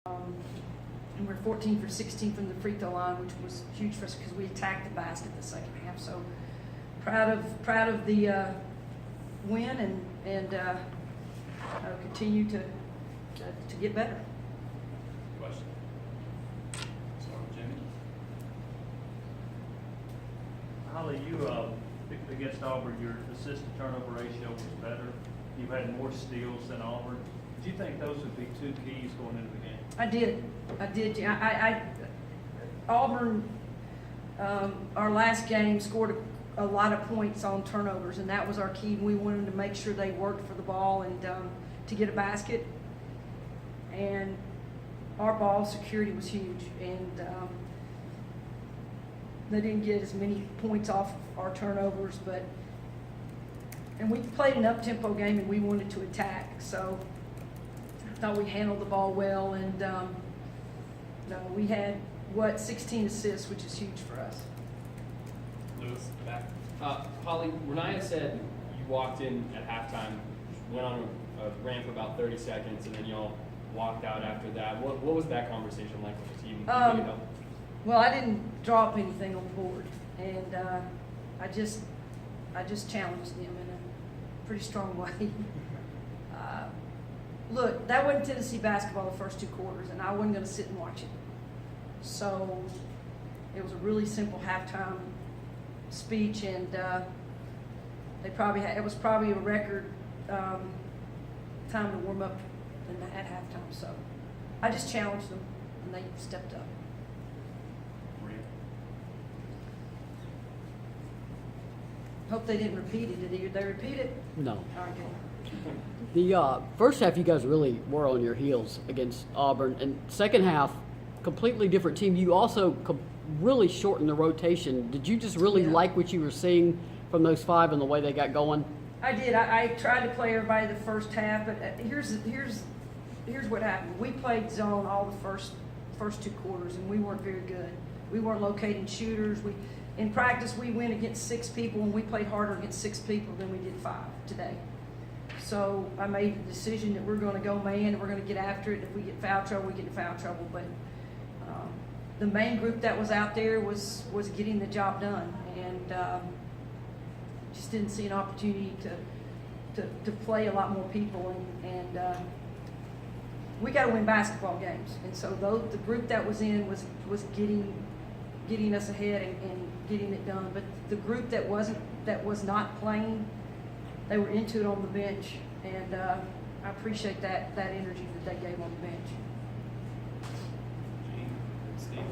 And we're 14 for 16 from the free throw line, which was huge for us because we attacked the basket the second half. So proud of the win and continue to get better. Question? Start with Jimmy. Holly, you against Auburn, your assist to turnover ratio was better. You had more steals than Auburn. Do you think those would be two keys going into the game? I did. Auburn, our last game scored a lot of points on turnovers, and that was our key. We wanted to make sure they worked for the ball and to get a basket. And our ball security was huge, and they didn't get as many points off our turnovers, and we played an up-tempo game, and we wanted to attack. So I thought we handled the ball well, and we had 16 assists, which is huge for us. Lewis, back. Holly, Renaya said you walked in at halftime, went on a ran for about 30 seconds, and then y'all walked out after that. What was that conversation like with the team? Well, I didn't drop anything on the board, and I just challenged them in a pretty strong way. Look, that wasn't Tennessee basketball the first two quarters, and I wasn't going to sit and watch it. So it was a really simple halftime speech, and it was probably a record time to warm up at halftime. So I just challenged them, and they stepped up. Maria. Hope they didn't repeat it. Did they repeat it? No. All right, good. The first half, you guys really were on your heels against Auburn, and second half, completely different team. You also really shortened the rotation. Did you just really like what you were seeing from those five and the way they got going? I did. I tried to play everybody the first half, but here's what happened. We played zone all the first two quarters, and we weren't very good. We weren't locating shooters. In practice, we went against 6 people, and we played harder against 6 people than we did 5 today. So I made the decision that we're going to go man, and we're going to get after it. If we get foul trouble, we get in foul trouble. But the main group that was out there was getting the job done, and just didn't see an opportunity to play a lot more people. And we got to win basketball games. And so the group that was in was getting us ahead and getting it done. But the group that was not playing, they were into it on the bench, and I appreciate that energy that they gave on the bench. Gene, Steve.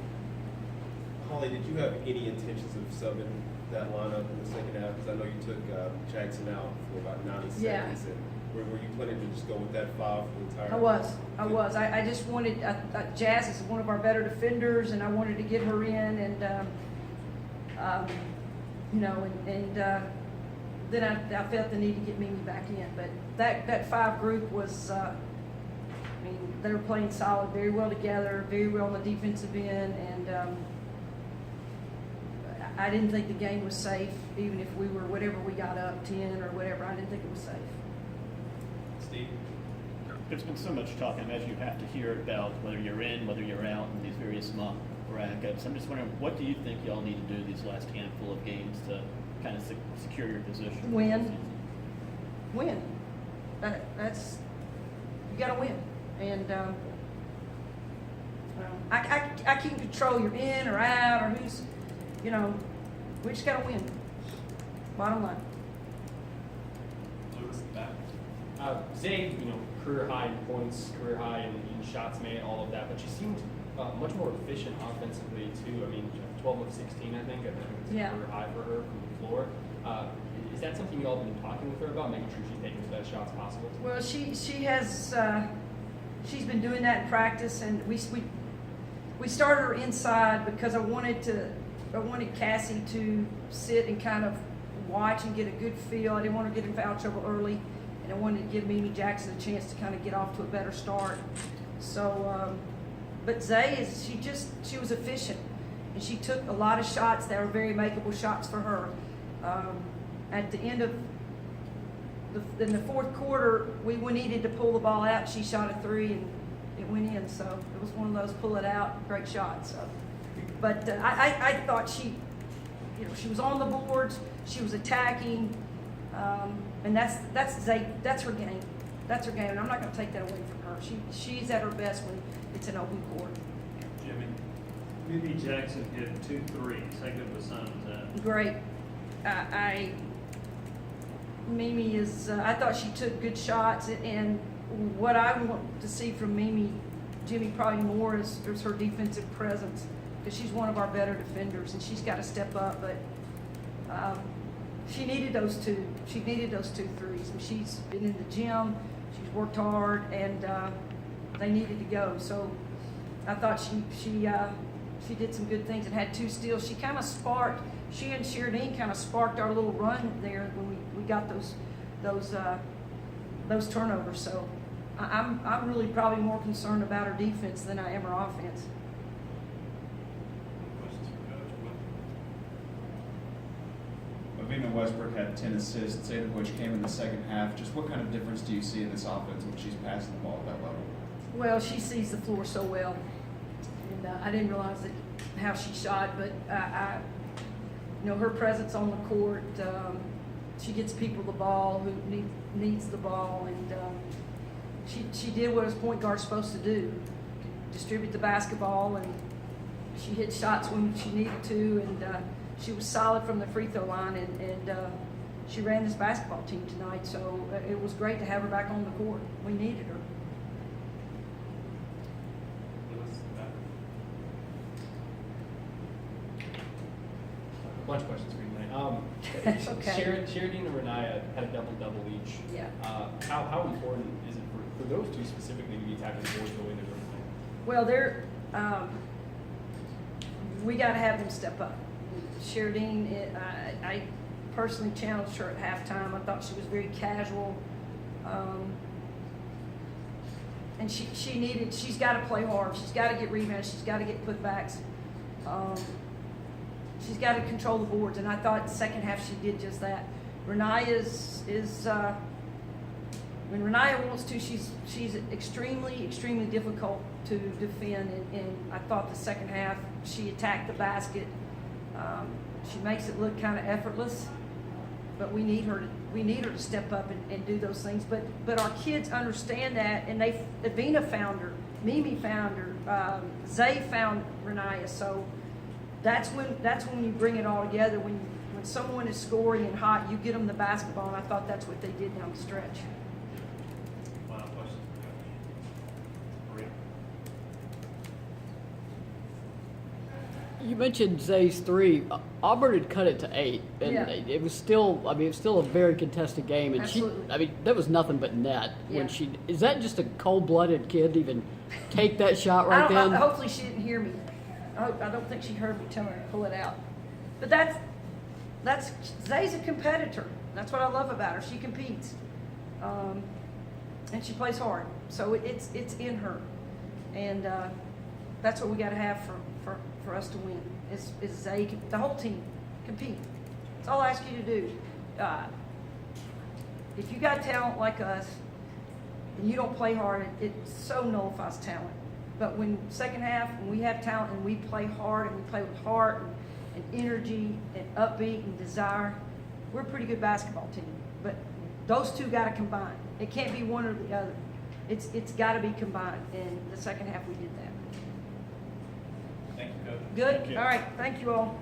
Holly, did you have any intentions of subbing that lineup in the second half? Because I know you took Jackson out for about 90 seconds. Yeah. And were you planning to just go with that 5 for the entire? I was. I just wanted Jazz is one of our better defenders, and I wanted to get her in, and then I felt the need to get Mimi back in. But that 5 group was, they were playing solid, very well together, very well on the defensive end, and I didn't think the game was safe, even if we were whatever we got up 10 or whatever. I didn't think it was safe. Steve. There's been so much talk, I imagine you have to hear about whether you're in, whether you're out, in these various mock brackets. I'm just wondering, what do you think y'all need to do these last handful of games to kind of secure your position? Win. That's you got to win, and I can't control you're in or out or who's, we just got to win. Bottom line. Lewis, back. Zay, career high in points, career high in shots made, all of that, but she seemed much more efficient offensively too. 12 of 16, I think. I think it's a career high for her from the floor. Is that something y'all have been talking with her about, making sure she's taking the best shots possible? Well, she has. She's been doing that in practice, and we started her inside because I wanted Cassie to sit and kind of watch and get a good feel. I didn't want her to get in foul trouble early, and I wanted to give Mimi Jackson a chance to kind of get off to a better start. So, but Zay she was efficient, and she took a lot of shots that were very makeable shots for her. At the end of in the fourth quarter, we needed to pull the ball out. She shot a 3, and it went in. So it was one of those pull it out, great shots. So, but I thought she was on the boards, she was attacking, and that's her game. That's her game, and I'm not going to take that away from her. She's at her best when it's an open court. Jimmy. Mimi Jackson hit 2 threes. How good of a sign was that? Great. Mimi is, I thought she took good shots, and what I want to see from Mimi, Jimmy, probably more is her defensive presence, because she's one of our better defenders, and she's got to step up, but she needed those two. She needed those 2 threes, and she's been in the gym, she's worked hard, and they needed to go. So I thought she did some good things and had 2 steals. She kind of sparked. She and Sheridan kind of sparked our little run there when we got those turnovers. So I'm really probably more concerned about our defense than I am our offense. Questions for Coach? Lavina Westbrook had 10 assists, 8 of which came in the second half. Just what kind of difference do you see in this offense when she's passing the ball at that level? Well, she sees the floor so well, and I didn't realize how she shot, but her presence on the court, she gets people the ball who needs the ball, and she did what a point guard's supposed to do, distribute the basketball, and she hit shots when she needed to, and she was solid from the free throw line, and she ran this basketball team tonight, so it was great to have her back on the court. We needed her. Lewis, back. A bunch of questions for you tonight. That's okay. Sheridan and Renaya had a double-double each. Yeah. How important is it for those two specifically to be attacking the boards the way they're doing tonight? Well, we got to have them step up. Sheridan, I personally challenged her at halftime. I thought she was very casual, and she's got to play hard. She's got to get rebounds. She's got to get putbacks. She's got to control the boards, and I thought the second half she did just that. Renaya is when Renaya wants to, she's extremely difficult to defend, and I thought the second half she attacked the basket. She makes it look kind of effortless, but we need her to step up and do those things. But our kids understand that, and Avina found her, Mimi found her, Zay found Renaya. So that's when you bring it all together. When someone is scoring and hot, you get them the basketball, and I thought that's what they did down the stretch. Final question for Coach. Maria. You mentioned Zay's 3. Auburn had cut it to 8, and Yeah. it was still a very contested game. And Absolutely. there was nothing but net Yeah. when she. Is that just a cold-blooded kid to even take that shot right then? Hopefully she didn't hear me. I don't think she heard me tell her to pull it out. But that's Zay's a competitor. That's what I love about her. She competes, and she plays hard. So it's in her, and that's what we got to have for us to win. Is Zay, the whole team compete. That's all I ask you to do. If you got talent like us and you don't play hard, it so nullifies talent. But when second half, when we have talent and we play hard and we play with heart and energy and upbeat and desire, we're a pretty good basketball team. But those two got to combine. It can't be one or the other. It's got to be combined. And the second half we did that. Thank you, Coach. Good? Thank you. All right. Thank you all.